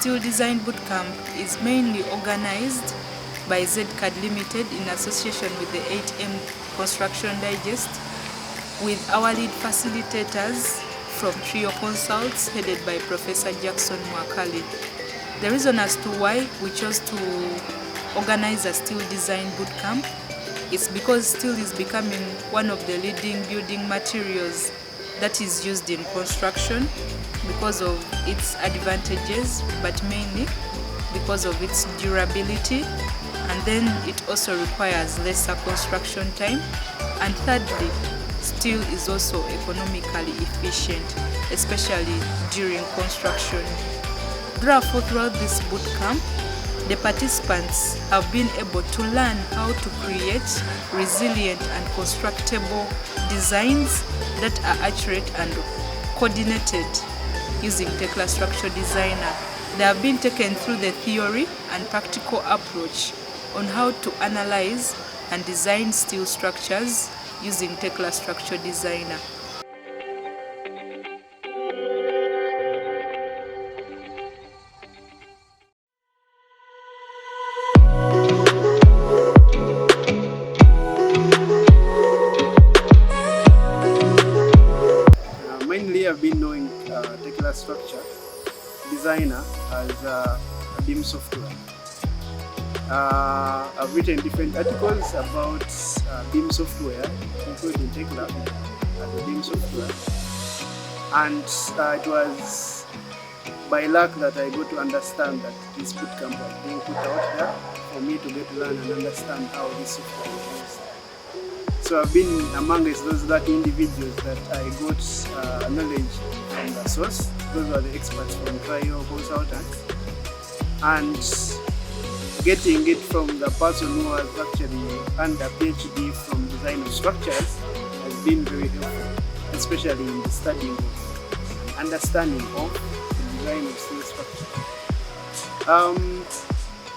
Steel Design Bootcamp is mainly organized by ZadeCAD Limited in association with the 8M Construction Digest, with our lead facilitators from Trio Consults headed by Professor Mwakali. The reason as to why we chose to organize a steel design bootcamp is because steel is becoming one of the leading building materials that is used in construction because of its advantages, but mainly because of its durability, and then it also requires lesser construction time, and thirdly, steel is also economically efficient, especially during construction. Therefore, throughout this bootcamp, the participants have been able to learn how to create resilient and constructible designs that are accurate and coordinated using Tekla Structural Designer. They have been taken through the theory and practical approach on how to analyze and design steel structures using Tekla Structural Designer. Mainly I've been knowing Tekla Structure Designer as a BIM software. I've written different articles about BIM software, including Tekla as a BIM software, and it was by luck that I got to understand that this bootcamp was being put out there for me to get to learn and understand how this software is used. So I've been amongst those lucky individuals that I got knowledge from the source. Those are the experts from Trio Consultants, and getting it from the person who has actually earned a PhD from design of structures has been very helpful, especially in the studying of understanding of the design of steel structure.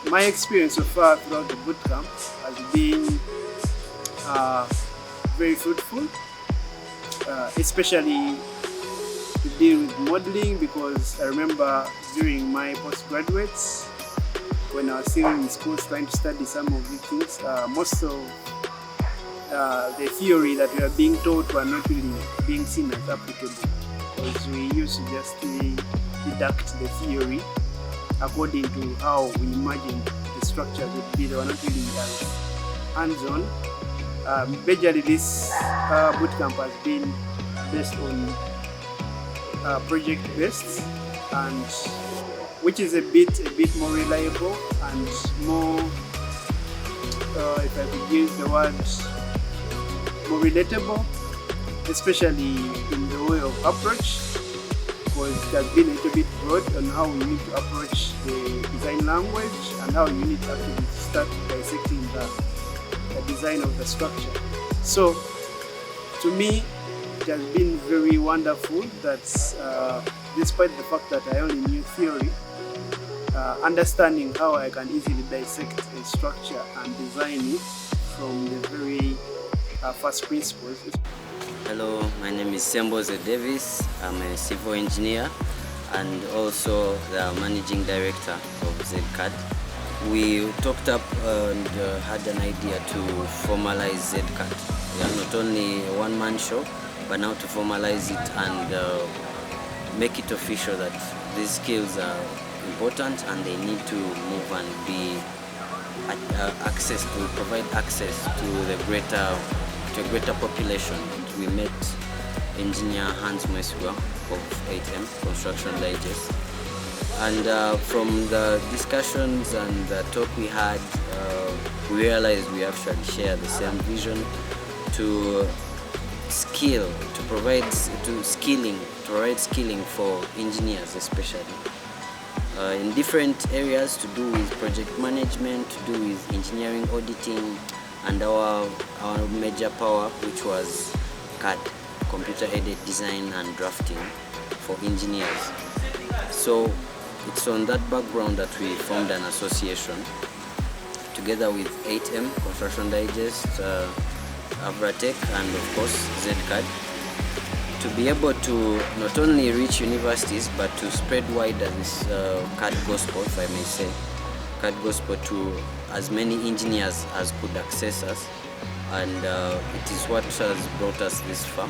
My experience so far throughout the bootcamp has been very fruitful, especially to deal with modeling, because I remember during my postgraduates, when I was still in school trying to study some of these things, most of the theory that we are being taught were not really being seen as applicable, because we used to just deduct the theory according to how we imagined the structure would be. They were not really as hands-on. Majorly this bootcamp has been based on project-based, and which is a bit more reliable and more, if I could use the word, more relatable, especially in the way of approach, because it has been a little bit broad on how we need to approach the design language and how you need to actually start dissecting the design of the structure. So to me, it has been very wonderful that despite the fact that I only knew theory, understanding how I can easily dissect a structure and design it from the very first principles. Hello, my name is Semboze Davis. I'm a civil engineer and also the managing director of ZadeCAD. We talked up and had an idea to formalize ZadeCAD. We are not only a one-man show, but now to formalize it and make it official that these skills are important and they need to move and be provide access to a greater population. We met engineer Hans Mweswa of 8M Construction Digest, and from the discussions and the talk we had, we realized we actually share the same vision to provide skilling for engineers, especially in different areas to do with project management, to do with engineering auditing, and our major power, which was CAD, computer-aided design and drafting for engineers. So it's on that background that we formed an association together with 8M Construction Digest, Avratech, and of course ZadeCAD, to be able to not only reach universities but to spread wider this CAD gospel, if I may say, CAD gospel to as many engineers as could access us, and it is what has brought us this far.